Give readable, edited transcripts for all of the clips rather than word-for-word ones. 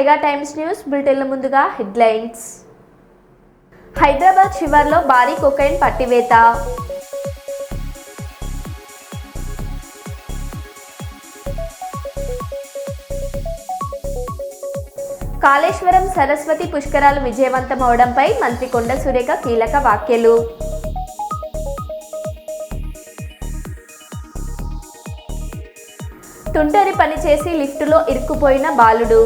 Mega times news బులెటిన్ల ముందుగా headlines. Hyderabad శివార్లో భారీ cocaine పట్టివేత. Kaleshwaram Saraswati పుష్కరాలు విజయవంతమవడంపై మంత్రి కొండ సురేఖ కీలక వ్యాఖ్యలు. తుంటరి పని చేసి లిఫ్టులో ఇరుక్కుపోయిన బాలుడు.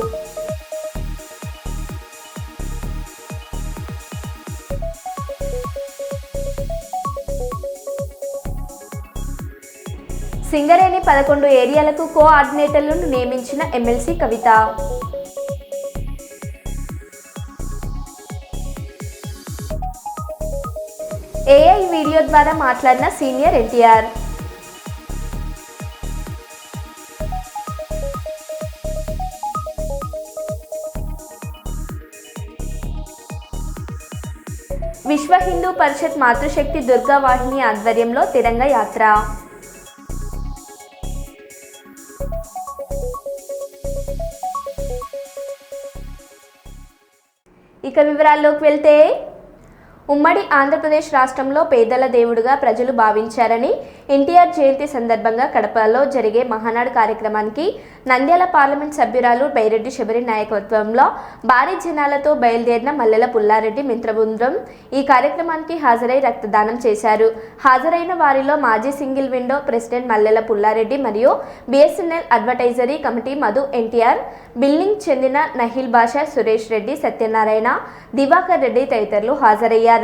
సింగరేణి 11 ఏరియాలకు కోఆర్డినేటర్లను నియమించిన ఎమ్మెల్సీ కవిత. ఏఐ వీడియో ద్వారా మాట్లాడిన సీనియర్ ఎన్టీఆర్. విశ్వ హిందూ పరిషత్ మాతృశక్తి దుర్గా వాహిని ఆధ్వర్యంలో తిరంగ యాత్ర. ఇక వివరాల్లోకి వెళ్తే, ఉమ్మడి ఆంధ్రప్రదేశ్ రాష్ట్రంలో పేదల దేవుడుగా ప్రజలు భావించారని ఎన్టీఆర్ జయంతి సందర్భంగా కడపలో జరిగే మహానాడు కార్యక్రమానికి నంద్యాల పార్లమెంట్ సభ్యురాలు బైరెడ్డి శబరి నాయకత్వంలో భారీ జనాలతో బయలుదేరిన మల్లెల పుల్లారెడ్డి మిత్రబృందం ఈ కార్యక్రమానికి హాజరై రక్తదానం చేశారు. హాజరైన వారిలో మాజీ single window president Mallela Pullareddy మరియు BSNL advertisory committee Madhu, NTR building చెందిన నహిల్ బాషా, సురేష్ రెడ్డి, సత్యనారాయణ, దివాకర్ రెడ్డి తదితరులు హాజరయ్యారు.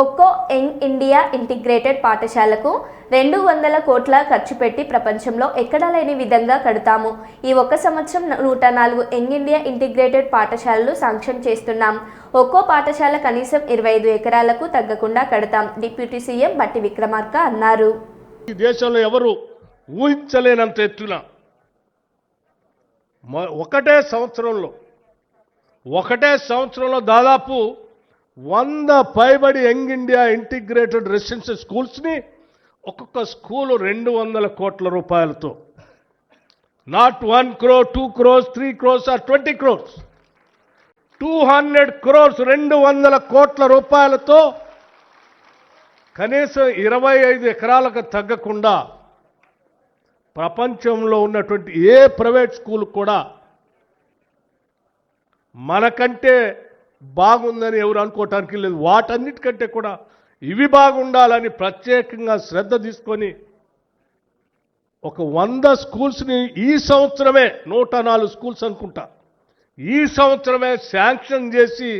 ఒక్కో యంగ్ ఇండియా ఇంటిగ్రేటెడ్ పాఠశాలకు 200 కోట్ల ఖర్చు పెట్టి ప్రపంచంలో ఎక్కడా లేని విధంగా కడతాము. ఈ ఒక్క సంవత్సరం 104 యంగ్ ఇండియా ఇంటిగ్రేటెడ్ పాఠశాలలు శాంక్షన్ చేస్తున్నాం. ఒక్కో పాఠశాల కనీసం 25 ఎకరాలకు తగ్గకుండా కడతాం. డిప్యూటీ సీఎం బట్టి విక్రమార్క అన్నారు. ఈ దేశంలో ఎవరు ఊహించలేనంత ఎత్తున ఒకటే సంవత్సరంలో దాదాపు 100 పైబడి యంగ్ ఇండియా ఇంటిగ్రేటెడ్ రెసిడెన్షియల్ స్కూల్స్ని ఒక్కొక్క స్కూలు 200 కోట్ల రూపాయలతో, not 1 crore, 2 crores, 3 crores or 20 crores, 200 crores 200 కోట్ల రూపాయలతో కనీసం 25 ఎకరాలకు తగ్గకుండా ప్రపంచంలో ఉన్నటువంటి ఏ ప్రైవేట్ స్కూల్ కూడా మనకంటే బాగుందని ఎవరు అనుకోవటానికి లేదు. వాటన్నిటికంటే కూడా ఇవి బాగుండాలని ప్రత్యేకంగా శ్రద్ధ తీసుకొని ఒక 100 స్కూల్స్ని ఈ సంవత్సరమే 104 స్కూల్స్ అనుకుంటా ఈ సంవత్సరమే శాంక్షన్ చేసి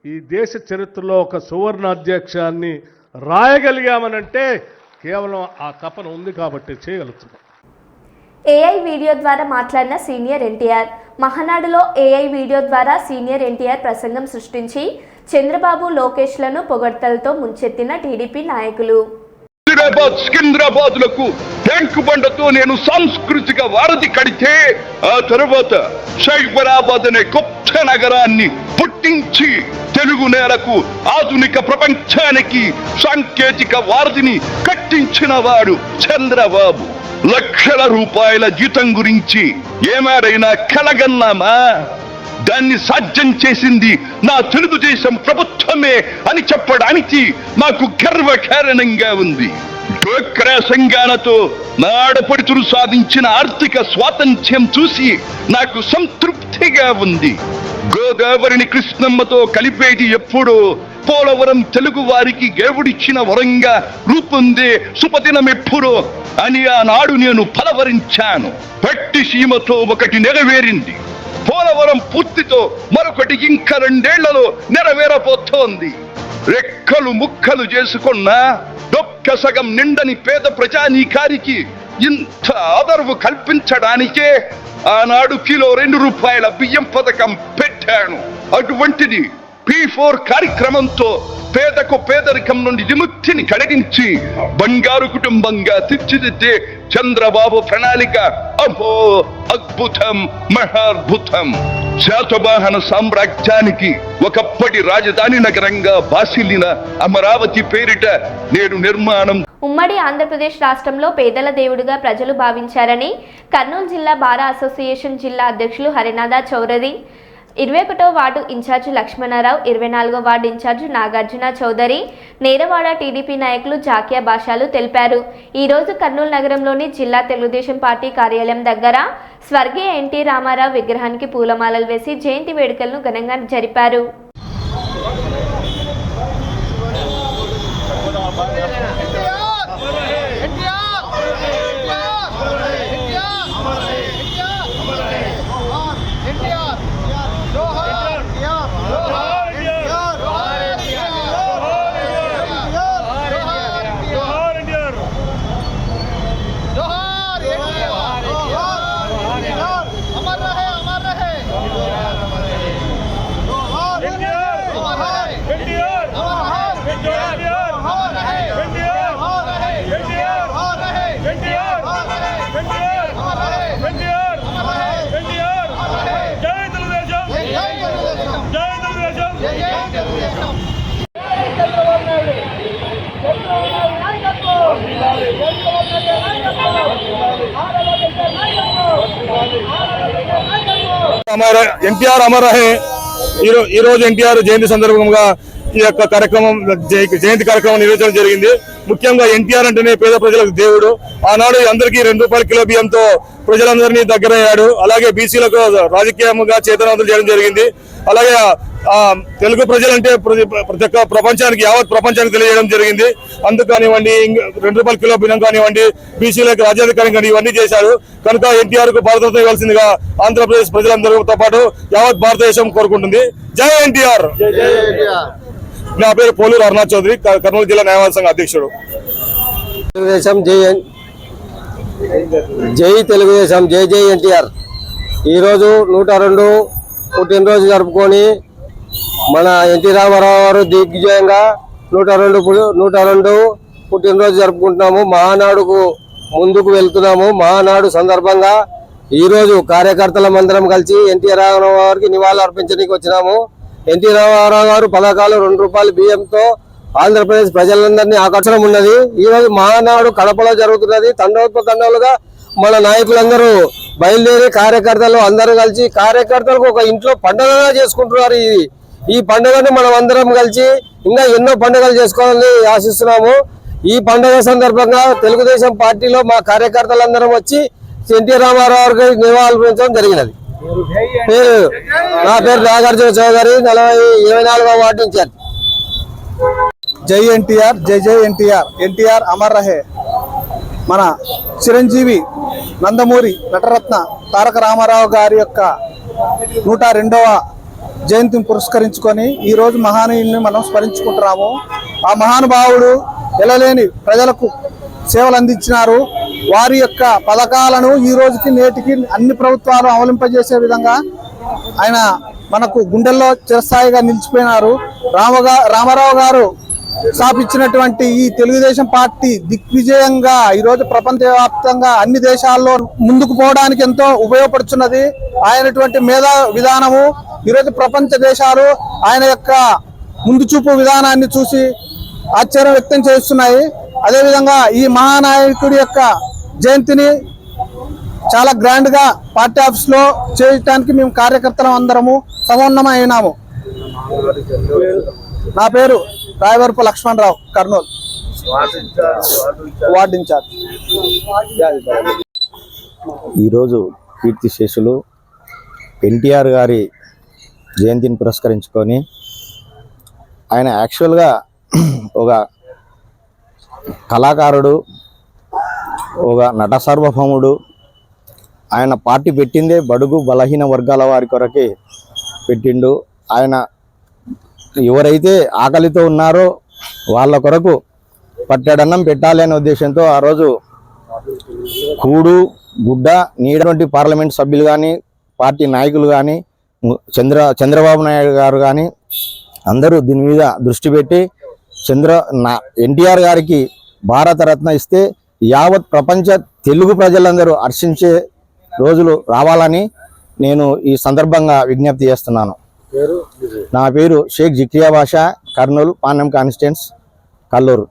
ఈ దేశ చరిత్రలో ఒక సువర్ణ అధ్యక్షాన్ని రాయగలిగామనంటే కేవలం ఆ తపన ఉంది కాబట్టి చేయగలుగుతున్నాం. ఏఐ వీడియో ద్వారా మాట్లాడిన సీనియర్ ఎన్టీఆర్. మహానాడులో ఏఐ వీడియో ద్వారా సీనియర్ ఎన్టీఆర్ ప్రసంగం సృష్టించి చంద్రబాబు, లోకేష్లను పొగడ్తలతో ముంచెత్తిన టీడీపీ నాయకులు. సికింద్రాబాద్లకు ట్యాంకు బండతో నేను సాంస్కృతిక వారధి కడితే ఆ తర్వాత సైబరాబాద్ అనే కొత్త నగరాన్ని పుట్టించి తెలుగు నేలకు ఆధునిక ప్రపంచానికి సాంకేతిక వారధిని కట్టించిన వాడు చంద్రబాబు. లక్షల రూపాయల జీతం గురించి ఏమారైనా కలగన్నామా? దాన్ని సాధ్యం చేసింది నా తెలుగుదేశం ప్రభుత్వమే అని చెప్పడానికి నాకు గర్వకారణంగా ఉంది. డ్వాక్రా సంఘాలతో నా ఆడపడుచులు సాధించిన ఆర్థిక స్వాతంత్ర్యం చూసి నాకు సంతృప్తిగా ఉంది. గోదావరిని కృష్ణమ్మతో కలిపేది ఎప్పుడో పోలవరం తెలుగు వారికి దేవుడిచ్చిన వరంగా రూపొందే శుభదినం ఎప్పుడో అని ఆనాడు నేను పలవరించాను. పట్టిసీమతో ఒకటి నెరవేరింది. పోలవరం పూర్తితో మరొకటి ఇంకా 2 ఏళ్లలో నెరవేరబోతోంది. రెక్కలు ముక్కలు చేసుకున్న డొక్క సగం నిండని పేద ప్రజానీకారికి ఇంత ఆదరవు కల్పించడానికే ఆనాడు కిలో 2 రూపాయల బియ్యం పథకం పెట్టాను. అటువంటిది P4 కార్యక్రమంతో పేదకు పేదరికం నుండి విముక్తిని కలిగించి బంగారు కుటుంబంగా తీర్చిదిద్దే చంద్రబాబు ప్రణాళిక అహో అద్భుతం, మహాద్భుతం. శాతవాహన సామ్రాజ్యానికి ఒకప్పటి రాజధాని నగరంగా బాసిల్లిన అమరావతి పేరిట నేడు నిర్మాణం. ఉమ్మడి ఆంధ్రప్రదేశ్ రాష్ట్రంలో పేదల దేవుడిగా ప్రజలు భావించారని కర్నూలు జిల్లా బారా అసోసియేషన్ జిల్లా అధ్యక్షులు హరినాథ చౌదరి, 21వ వార్డు ఇన్ఛార్జి లక్ష్మణరావు, 24వ ward incharge Nagarjuna Chowdary, Neravada TDP నాయకులు జాకియా భాషాలు తెలిపారు. ఈరోజు కర్నూలు నగరంలోని జిల్లా తెలుగుదేశం పార్టీ కార్యాలయం దగ్గర స్వర్గీయ ఎన్టీ రామారావు విగ్రహానికి పూలమాలలు వేసి జయంతి వేడుకలను ఘనంగా జరిపారు. ఎన్టీఆర్ అమర్ రహే. ఈ రోజు ఎన్టీఆర్ జయంతి సందర్భంగా ఈ యొక్క కార్యక్రమం జయంతి కార్యక్రమం నిర్వహించడం జరిగింది. ముఖ్యంగా ఎన్టీఆర్ అంటేనే పేద ప్రజలకు దేవుడు. ఆనాడు అందరికీ 2 రూపాయల కిలో బియ్యంతో ప్రజలందరినీ దగ్గరయ్యాడు. అలాగే బీసీలకు రాజకీయంగా చేతనవంతులు చేయడం జరిగింది. అలాగే తెలుగు ప్రజలంటే ప్రతి ఒక్క ప్రపంచానికి, యావత్ ప్రపంచానికి తెలియజేయడం జరిగింది. అందుకు కానివ్వండి, 2 రూపాయల కిలో బియ్యం కానివ్వండి, బీసీలకు రాజ్యాధికారం కానీ ఇవన్నీ చేశాడు. కనుక ఎన్టీఆర్ కు భారతరత్న ఇవ్వాల్సిందిగా ఆంధ్రప్రదేశ్ ప్రజలందరితో పాటు యావత్ భారతదేశం కోరుకుంటుంది. జై ఎన్టీఆర్. నా పేరు పోలూరు అరుణాథ్ చౌదరి, కర్నూలు జిల్లా న్యాయవాద సంఘ అధ్యక్షుడు. తెలుగుదేశం జై తెలుగుదేశం, జై జై ఎన్టీఆర్. ఈరోజు 102 పుట్టినరోజు జరుపుకొని మన ఎన్టీ రామారావు గారు దిగ్విజయంగా 102 పుట్టినరోజు జరుపుకుంటున్నాము. మహానాడుకు ముందుకు వెళ్తున్నాము. మహానాడు సందర్భంగా ఈరోజు కార్యకర్తలమందరం కలిసి ఎన్టీ రామారావు గారికి నివాళులు అర్పించడానికి వచ్చినాము. ఎన్టీ రామారావు గారు పథకాలు 2 రూపాయల బియ్యంతో ఆంధ్రప్రదేశ్ ప్రజలందరినీ ఆకర్షణ ఉన్నది. ఈ రోజు మహానాడు కడపలో జరుగుతున్నది. తండోపతండాలుగా మన నాయకులందరూ బయలుదేరి కార్యకర్తలు అందరూ కలిసి కార్యకర్తలకు ఒక ఇంట్లో పండుగగా చేసుకుంటున్నారు. ఈ పండుగని మనం అందరం కలిసి ఇంకా ఎన్నో పండుగలు చేసుకోవాలని ఆశిస్తున్నాము. ఈ పండుగ సందర్భంగా తెలుగుదేశం పార్టీలో మా కార్యకర్తలందరం వచ్చి ఎన్టీ రామారావు గారికి నివాళులు అర్పించడం జరిగినది. నా పేరు నాగార్జున చౌదరి, 24వ వార్డు ఇన్ఛార్జ్. జై ఎన్టీఆర్, జై జై ఎన్టీఆర్. ఎన్టీఆర్ అమర్ రహే. మన చిరంజీవి నందమూరి నటరత్న తారక రామారావు గారి యొక్క 102వ జయంతిని పురస్కరించుకొని ఈరోజు మహానీయుని మనం స్మరించుకుంటున్నాము. ఆ మహానుభావుడు ఎలలేని ప్రజలకు సేవలు అందించినారు. వారి యొక్క పథకాలను ఈ రోజుకి నేటికి అన్ని ప్రభుత్వాలు అవలంబింపజేసే విధంగా ఆయన మనకు గుండెల్లో చిరస్థాయిగా నిలిచిపోయినారు. రామారావు గారు స్థాపించినటువంటి ఈ తెలుగుదేశం పార్టీ దిగ్విజయంగా ఈరోజు ప్రపంచవ్యాప్తంగా అన్ని దేశాల్లో ముందుకు పోవడానికి ఎంతో ఉపయోగపడుతున్నది. ఆయనటువంటి మేధా విధానము ఈరోజు ప్రపంచ దేశాలు ఆయన యొక్క ముందు చూపు విధానాన్ని చూసి ఆశ్చర్యం వ్యక్తం చేస్తున్నాయి. అదేవిధంగా ఈ మహానాయకుడి యొక్క జయంతిని చాలా గ్రాండ్ గా పార్టీ ఆఫీస్ లో చేయడానికి మేము కార్యకర్తలం అందరము సమన్వయం అయినాము. నా పేరు రాయవరపు లక్ష్మణరావు, కర్నూలు వార్డ్ ఇన్ఛార్జ్. ఈరోజు కీర్తిశేషులు ఎన్టీఆర్ గారి జయంతిని పురస్కరించుకొని ఆయన యాక్చువల్గా ఒక కళాకారుడు, ఒక నట సార్వభౌముడు. ఆయన పార్టీ పెట్టిందే బడుగు బలహీన వర్గాల వారి కొరకే పెట్టిండు. ఆయన ఎవరైతే ఆకలితో ఉన్నారో వాళ్ళ కొరకు పట్టెడన్నం పెట్టాలి అనే ఉద్దేశంతో ఆ రోజు కూడు గుడ్డ నీడటువంటి పార్లమెంట్ సభ్యులు కానీ, పార్టీ నాయకులు కానీ, చంద్రబాబు నాయుడు గారు కానీ అందరూ దీని మీద దృష్టి పెట్టి ఎన్టీఆర్ గారికి భారతరత్న ఇస్తే యావత్ ప్రపంచ తెలుగు ప్రజలందరూ హర్షించే రోజులు రావాలని నేను ఈ సందర్భంగా విజ్ఞప్తి చేస్తున్నాను. నా పేరు షేక్ జిక్రియా బాషా, కర్నూలు పాణ్యం కాన్స్టిట్యుయెన్సీ, కల్లూరు.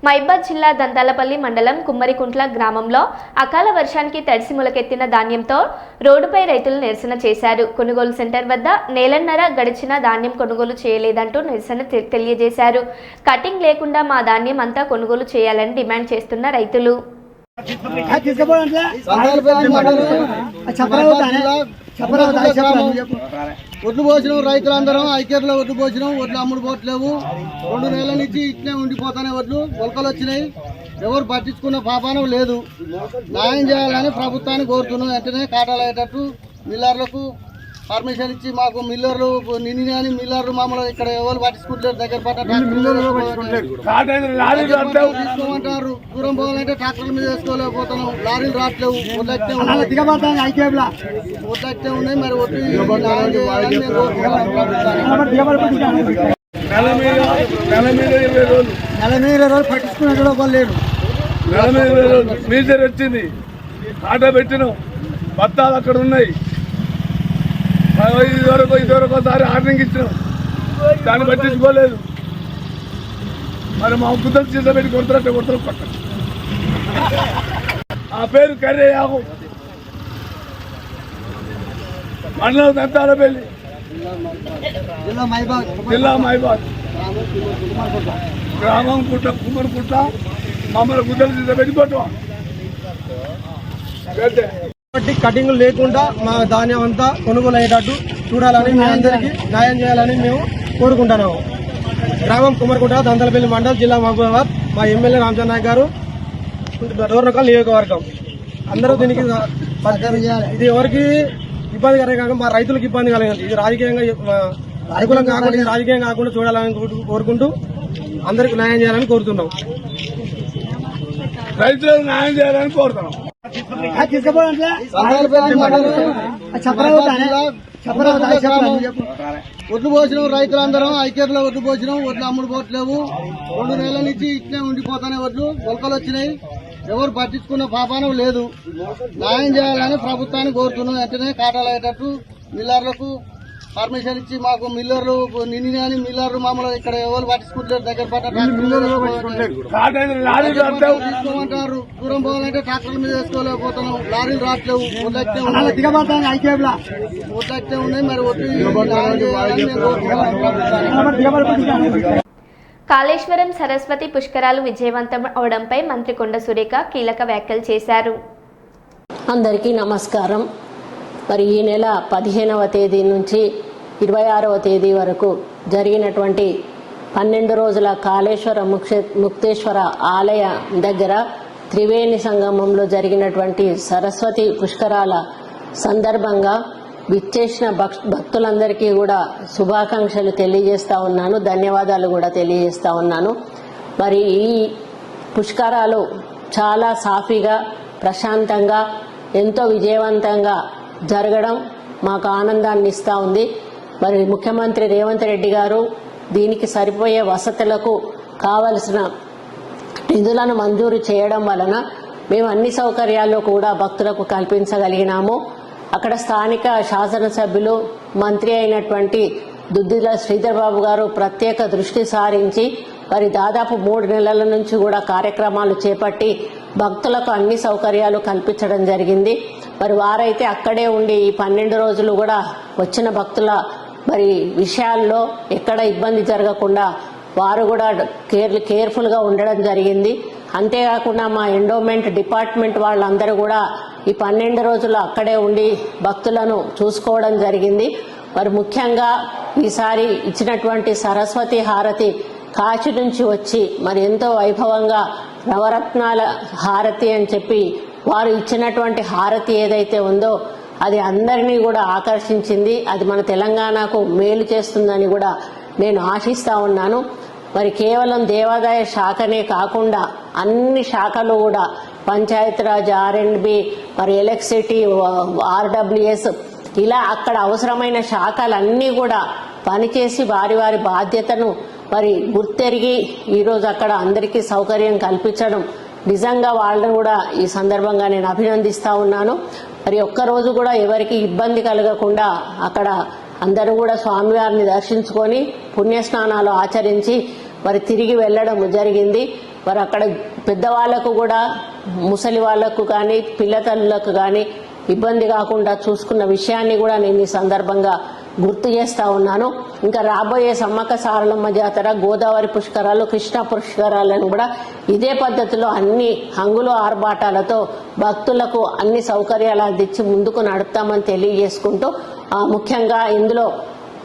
మైబాద్ జిల్లా దంతాలపల్లి మండలం కుమ్మరికుంట్ల గ్రామంలో అకాల వర్షానికి తడిసి మొలకెత్తిన ధాన్యంతో రోడ్డుపై రైతులు నిరసన చేశారు. కొనుగోలు సెంటర్ వద్ద నెలన్నర గడిచిన ధాన్యం కొనుగోలు చేయలేదంటూ నిరసన తెలియజేశారు. కటింగ్ లేకుండా మా ధాన్యం అంతా కొనుగోలు చేయాలని డిమాండ్ చేస్తున్న రైతులు ఒడ్లు పోసినాం, రైతులందరం ఐక్యతలో ఒడ్లు పోసినాం. ఒడ్లు అమ్ముడు పోవట్లేవు. 2 నెలల నుంచి ఇట్లే ఉండిపోతానే ఒడ్లు మొలకలు వచ్చినాయి. ఎవరు పట్టించుకున్న పాపానం లేదు. న్యాయం చేయాలని ప్రభుత్వాన్ని కోరుతున్నాం. వెంటనే కాటాలు అయ్యేటట్టు మిల్లర్లకు పర్మిషన్ ఇచ్చి మాకు మిల్లర్లు నిన్న కానీ మిల్లర్లు మామూలు ఇక్కడ ఎవరు పట్టించుకుంటారు. దగ్గర తీసుకోమంటారు. దూరం పోవాలంటే ట్రాక్టర్ల మీద వేసుకోలేకపోతున్నాం. లారీలు రావట్లేవు. ఒడ్లట్టే ఉన్నాయి. మరి నెల మీద 20 రోజులు పట్టించుకునే వాళ్ళు లేరు. మీజర్ వచ్చింది, ఆటో పెట్టినాం, బత్తాలు అక్కడ ఉన్నాయి. ఇదివరకు ఒకసారి ఆర్డరింగ్ ఇచ్చినాం, దాన్ని పట్టించుకోలేదు. మరి మా గుద్దలు చీత పెట్టి కొడుతున్నట్టే కొడుతున్నారు పక్కన. ఆ పేరు కర్రేయాగు, మండలం దంతాలపల్లి, జిల్లా మైబాద్, గ్రామం కుమ్మరికుంట. మమ్మల్ని గుద్దలు చీత పెట్టి కొట్టవా. కటింగ్ లేకుండా మా ధాన్యం అంతా కొనుగోలు అయ్యేటట్టు చూడాలని మీ అందరికీ న్యాయం చేయాలని మేము కోరుకుంటున్నాము. గ్రామం కుమ్మరికుంట, దంతలపల్లి మండలం, జిల్లా మహబూబాబాద్. మా ఎమ్మెల్యే రామచంద్ర నాయక్ గారు, డోర్నకల్ నియోజకవర్గం. అందరూ దీనికి ఇది ఎవరికి ఇబ్బంది కలగక మా రైతులకు ఇబ్బంది కలగాలి. ఇది రాజకీయంగా అనుకూలం కాకుండా, ఇది రాజకీయం కాకుండా చూడాలని కోరుకుంటూ అందరికి న్యాయం చేయాలని కోరుతున్నాం. రైతులకు న్యాయం చేయాలని కోరుతున్నాం. ఒడ్లు పోసినాం, రైతులందరం ఐక్యతలో ఒడ్లు పోసినాం. ఒడ్లు అమ్ముడు పోవట్లేవు. 2 నెలల నుంచి ఇట్లే ఉండిపోతానే ఒడ్లు మొలకలు వచ్చినాయి. ఎవరు పట్టించుకున్న పాపానం లేదు. న్యాయం చేయాలని ప్రభుత్వాన్ని కోరుతున్నాం. వెంటనే కాటాలు అయ్యేటట్టు మిల్లర్లకు పర్మిషన్ ఇచ్చి మాకు మిల్లర్లు నిన్న కానీ మిల్లర్లు మామూలు ఇక్కడ ఎవరు పట్టించుకుంటారు. దగ్గర తీసుకోమంటారు. దూరం పోవాలంటే ట్రాక్టర్ల మీద వేసుకోలేకపోతున్నాం. లారీలు రావట్లేవు. ఒడ్లట్టే ఉన్నాయి. మరి కాళేశ్వరం సరస్వతి పుష్కరాలు విజయవంతం అవడంపై మంత్రి కొండ సురేఖ కీలక వ్యాఖ్యలు చేశారు. అందరికీ నమస్కారం. మరి ఈ నెల 15వ తేదీ నుంచి 26వ తేదీ వరకు జరిగినటువంటి 12 రోజుల కాళేశ్వర ముక్తేశ్వర ఆలయ దగ్గర త్రివేణి సంగమంలో జరిగినటువంటి సరస్వతి పుష్కరాల సందర్భంగా విచ్చేసిన భక్తులందరికీ కూడా శుభాకాంక్షలు తెలియజేస్తా ఉన్నాను. ధన్యవాదాలు కూడా తెలియజేస్తా ఉన్నాను. మరి ఈ పుష్కరాలు చాలా సాఫీగా, ప్రశాంతంగా, ఎంతో విజయవంతంగా జరగడం మాకు ఆనందాన్ని ఇస్తూ ఉంది. మరి ముఖ్యమంత్రి రేవంత్ రెడ్డి గారు దీనికి సరిపోయే వసతులకు కావలసిన నిధులను మంజూరు చేయడం వలన మేము అన్ని సౌకర్యాలు కూడా భక్తులకు కల్పించగలిగినాము. అక్కడ స్థానిక శాసనసభ్యులు, మంత్రి అయినటువంటి దుద్దిల శ్రీధర్ బాబు గారు ప్రత్యేక దృష్టి సారించి మరి దాదాపు 3 నెలల నుంచి కూడా కార్యక్రమాలు చేపట్టి భక్తులకు అన్ని సౌకర్యాలు కల్పించడం జరిగింది. మరి వారైతే అక్కడే ఉండి ఈ 12 రోజులు కూడా వచ్చిన భక్తుల మరి విషయాల్లో ఎక్కడ ఇబ్బంది జరగకుండా వారు కూడా కేర్ఫుల్గా ఉండడం జరిగింది. అంతేకాకుండా మా ఎండోమెంట్ డిపార్ట్మెంట్ వాళ్ళందరూ కూడా ఈ 12 రోజులు అక్కడే ఉండి భక్తులను చూసుకోవడం జరిగింది. మరి ముఖ్యంగా ఈసారి ఇచ్చినటువంటి సరస్వతి హారతి కాశీ నుంచి వచ్చి మరి ఎంతో వైభవంగా నవరత్నాల హారతి అని చెప్పి వారు ఇచ్చినటువంటి హారతి ఏదైతే ఉందో అది అందరినీ కూడా ఆకర్షించింది. అది మన తెలంగాణకు మేలు చేస్తుందని కూడా నేను ఆశిస్తా ఉన్నాను. మరి కేవలం దేవాదాయ శాఖనే కాకుండా అన్ని శాఖలు కూడా పంచాయతీరాజ్, R&B, మరి ఎలక్ట్రిసిటీ, RWS ఇలా అక్కడ అవసరమైన శాఖలన్నీ కూడా పనిచేసి వారి వారి బాధ్యతను మరి గుర్తెరిగి ఈరోజు అక్కడ అందరికీ సౌకర్యం కల్పించడం నిజంగా వాళ్ళని కూడా ఈ సందర్భంగా నేను అభినందిస్తా ఉన్నాను. మరి ఒక్కరోజు కూడా ఎవరికి ఇబ్బంది కలగకుండా అక్కడ అందరూ కూడా స్వామివారిని దర్శించుకొని పుణ్యస్నానాలు ఆచరించి మరి తిరిగి వెళ్ళడం జరిగింది. మరి అక్కడ పెద్దవాళ్లకు కూడా ముసలి వాళ్లకు కానీ పిల్లతల్లులకు కానీ ఇబ్బంది కాకుండా చూసుకున్న విషయాన్ని కూడా నేను ఈ సందర్భంగా గుర్తు చేస్తా ఉన్నాను. ఇంకా రాబోయే సమ్మక్క సారలమ్మ జాతర, గోదావరి పుష్కరాలు, కృష్ణా పుష్కరాలను కూడా ఇదే పద్ధతిలో అన్ని హంగులు ఆర్భాటాలతో భక్తులకు అన్ని సౌకర్యాలు అందించి ముందుకు నడుపుతామని తెలియజేసుకుంటూ ముఖ్యంగా ఇందులో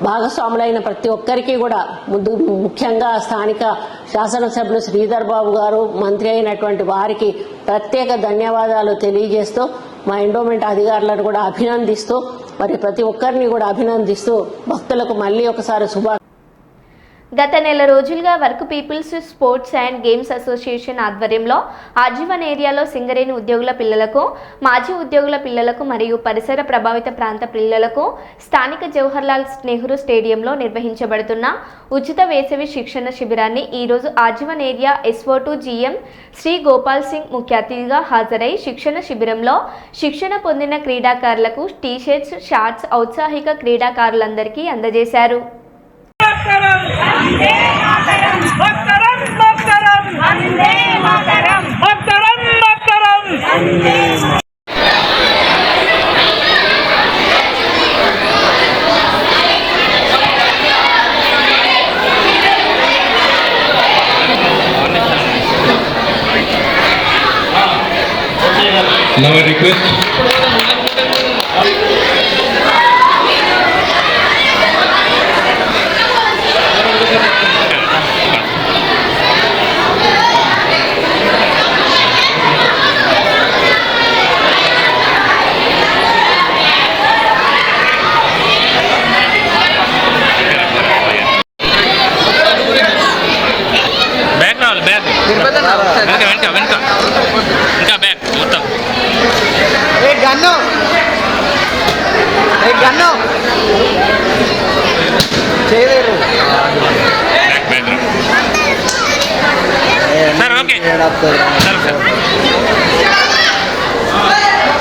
భాగస్వాములైన ప్రతి ఒక్కరికి కూడా ముఖ్యంగా స్థానిక శాసనసభ్యులు శ్రీధర్ బాబు గారు, మంత్రి అయినటువంటి వారికి ప్రత్యేక ధన్యవాదాలు తెలియజేస్తూ మా ఎండోమెంట్ అధికారులను కూడా అభినందిస్తూ మరి ప్రతి ఒక్కరిని కూడా అభినందిస్తూ భక్తులకు మళ్ళీ ఒకసారి గత నెల రోజులుగా work peoples sports and games association ఆధ్వర్యంలో ఆజీవన్ ఏరియాలో సింగరేణి ఉద్యోగుల పిల్లలకు, మాజీ ఉద్యోగుల పిల్లలకు మరియు పరిసర ప్రభావిత ప్రాంత పిల్లలకు స్థానిక జవహర్లాల్ నెహ్రూ స్టేడియంలో నిర్వహించబడుతున్న ఉచిత వేసవి శిక్షణ శిబిరాన్ని ఈరోజు ఆజీవన్ area SO2 GM Shri Gopal Singh ముఖ్య అతిథిగా హాజరై శిక్షణ శిబిరంలో శిక్షణ పొందిన క్రీడాకారులకు టీ-షర్ట్స్, షార్ట్స్ ఔత్సాహిక క్రీడాకారులందరికీ అందజేశారు. Now I request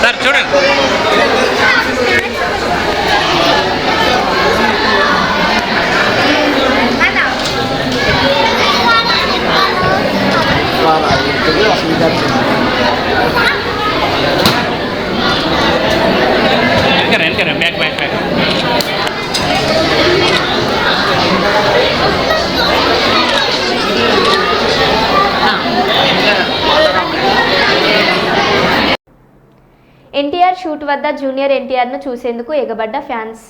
సార్ చూడండి. Back back back NTR shoot వద్ద జూనియర్ ఎన్టీఆర్ను చూసేందుకు ఎగబడ్డ ఫ్యాన్స్.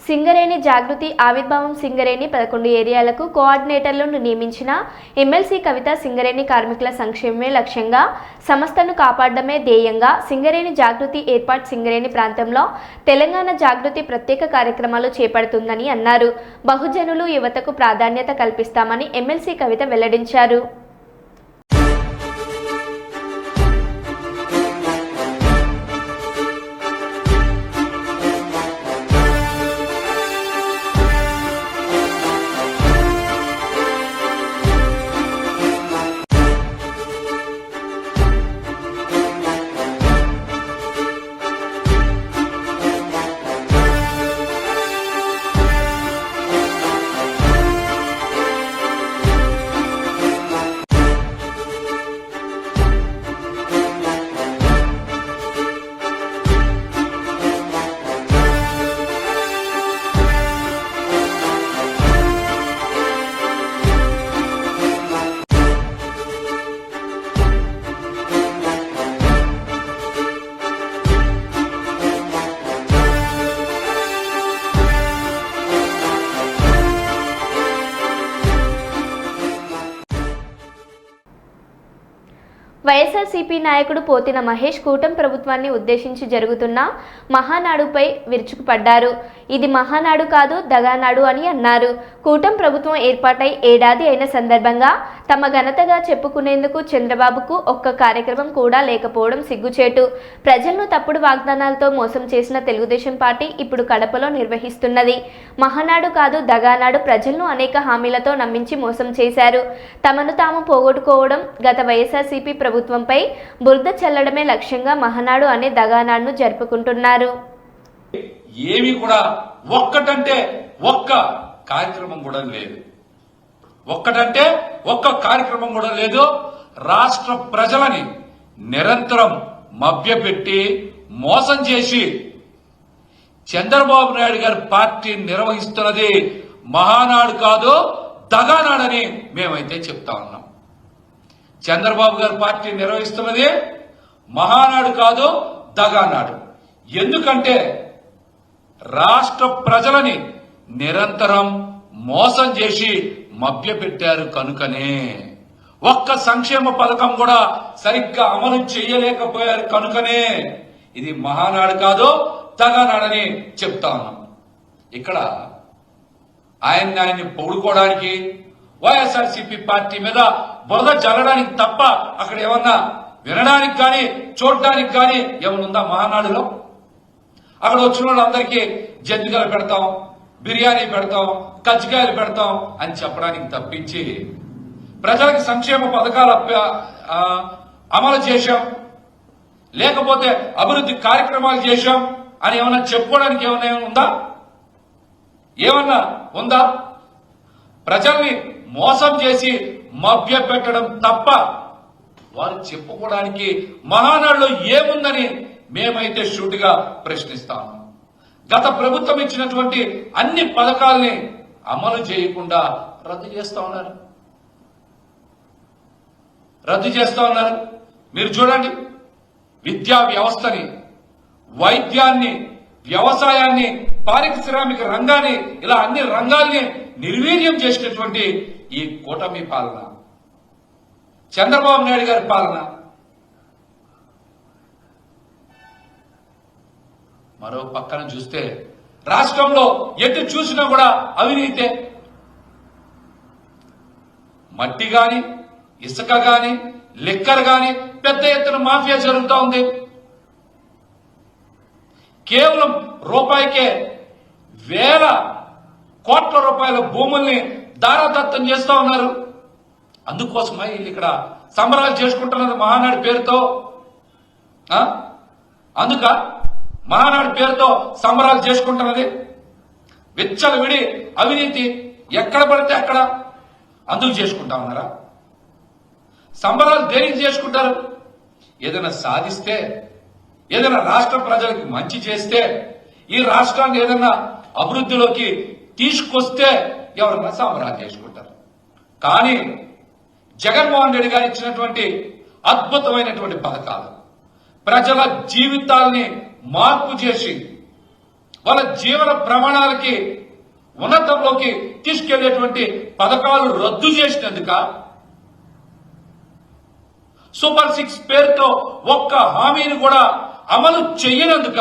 సింగరేణి జాగృతి ఆవిర్భావం సింగరేణి 11 ఏరియాలకు కోఆర్డినేటర్లను నియమించిన ఎమ్మెల్సీ కవిత సింగరేణి కార్మికుల సంక్షేమమే లక్ష్యంగా సంస్థను కాపాడడమే ధ్యేయంగా సింగరేణి జాగృతి ఏర్పాటు సింగరేణి ప్రాంతంలో తెలంగాణ జాగృతి ప్రత్యేక కార్యక్రమాలు చేపడుతుందని అన్నారు. బహుజనులు యువతకు ప్రాధాన్యత కల్పిస్తామని ఎమ్మెల్సీ కవిత వెల్లడించారు. వైఎస్ఆర్సీపీ నాయకుడు పోతిన మహేష్ కూటమి ప్రభుత్వాన్ని ఉద్దేశించి జరుగుతున్న మహానాడుపై విరుచుకుపడ్డారు. ఇది మహానాడు కాదు, దగానాడు అని అన్నారు. కూటమి ప్రభుత్వం ఏర్పాటై ఏడాది అయిన సందర్భంగా తమ ఘనతగా చెప్పుకునేందుకు చంద్రబాబుకు ఒక్క కార్యక్రమం కూడా లేకపోవడం సిగ్గుచేటు. ప్రజలను తప్పుడు వాగ్దానాలతో మోసం చేసిన తెలుగుదేశం పార్టీ ఇప్పుడు కడపలో నిర్వహిస్తున్నది మహానాడు కాదు, దగానాడు. ప్రజలను అనేక హామీలతో నమ్మించి మోసం చేశారు. తమను తాము పోగొట్టుకోవడం, గత వైఎస్ఆర్సీపీ ప్రభుత్వంపై బురద చల్లడమే లక్ష్యంగా మహానాడు అనే దగానాడును జరుపుకుంటున్నారు. ఏమి కూడా ఒక్కటంటే ఒక్క కార్యక్రమం కూడా లేదు. ఒక్కటంటే ఒక్క కార్యక్రమం కూడా లేదు. రాష్ట్ర ప్రజలని నిరంతరం మభ్యపెట్టి మోసం చేసి చంద్రబాబు నాయుడు గారి పార్టీ నిర్వహిస్తున్నది మహానాడు కాదు, దగానాడని మేమైతే చెప్తా ఉన్నాం. చంద్రబాబు గారి పార్టీ నిర్వహిస్తున్నది మహానాడు కాదు, దగానాడు. ఎందుకంటే రాష్ట్ర ప్రజలని నిరంతరం మోసం చేసి మభ్యపెట్టారు కనుకనే. ఒక్క సంక్షేమ పథకం కూడా సరిగ్గా అమలు చేయలేకపోయారు కనుకనే ఇది మహానాడు కాదు, దగానాడని చెప్తా ఉన్నాం. ఇక్కడ ఆయన్ని పొగుడుకోవడానికి, వైఎస్ఆర్సీపీ పార్టీ మీద బురద జల్లడానికి తప్ప అక్కడ ఏమన్నా వినడానికి కానీ చూడడానికి కానీ ఏమనుందా మహానాడులో? అక్కడ వచ్చిన వాళ్ళందరికీ జంతికలు పెడతాం, బిర్యానీ పెడతాం, కజ్జికాయలు పెడతాం అని చెప్పడానికి తప్పించి ప్రజలకు సంక్షేమ పథకాలు అమలు చేశాం, లేకపోతే అభివృద్ధి కార్యక్రమాలు చేశాం అని ఏమన్నా చెప్పుకోవడానికి ఏమన్నా ఉందా? ఏమన్నా ఉందా? ప్రజల్ని మోసం చేసి మభ్య పెట్టడం తప్ప వారు చెప్పుకోవడానికి మహానాడులో ఏముందని మేమైతే షూటిగా ప్రశ్నిస్తాము. గత ప్రభుత్వం ఇచ్చినటువంటి అన్ని పథకాల్ని అమలు చేయకుండా రద్దు చేస్తా ఉన్నారు. మీరు చూడండి, విద్యా వ్యవస్థని, వైద్యాన్ని, వ్యవసాయాన్ని, పారిశ్రామిక రంగాన్ని, ఇలా అన్ని రంగాల్ని నిర్వీర్యం చేసినటువంటి ఈ కూటమి పాలన, చంద్రబాబు నాయుడు గారి పాలన. మరో పక్కన చూస్తే రాష్ట్రంలో ఎటు చూసినా కూడా అవినీతే. మట్టి గాని, ఇసుక గాని, లిక్కర్ గాని పెద్ద ఎత్తున మాఫియా జరుగుతూ ఉంది. కేవలం రూపాయికే వేల కోట్ల రూపాయల భూముల్ని దారాదత్తం చేస్తా ఉన్నారు. అందుకోసమై వీళ్ళు ఇక్కడ సంబరాలు చేసుకుంటున్నది మహానాడు పేరుతో. అందుక మహానాడు పేరుతో సంబరాలు చేసుకుంటున్నది. విచ్చలవిడి అవినీతి ఎక్కడ పడితే అక్కడ అందుకు చేసుకుంటా ఉన్నారా? సంబరాలు దేనికి చేసుకుంటారు? ఏదైనా సాధిస్తే, ఏదైనా రాష్ట్ర ప్రజలకు మంచి చేస్తే, ఈ రాష్ట్రాన్ని ఏదైనా అభివృద్ధిలోకి తీసుకొస్తే ఎవరన్నా సంబరాలు చేసుకుంటారు. కానీ జగన్మోహన్ రెడ్డి గారు ఇచ్చినటువంటి అద్భుతమైనటువంటి పథకాలు ప్రజల జీవితాల్ని మార్పు చేసి వాళ్ళ జీవన ప్రమాణాలకి ఉన్నతంలోకి తీసుకెళ్లేటువంటి పథకాలు రద్దు చేసినందుక, సూపర్ 6 పేరుతో ఒక్క హామీని కూడా అమలు చెయ్యనందుక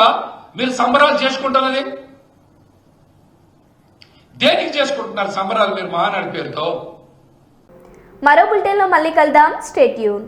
మీరు సంబరాలు చేసుకుంటున్నది? దేనికి చేసుకుంటున్నారు సంబరాలు మీరు మహానాడు పేరుతో? మరో బులెటిన్లో మళ్ళీ కలుద్దాం. Stay tune.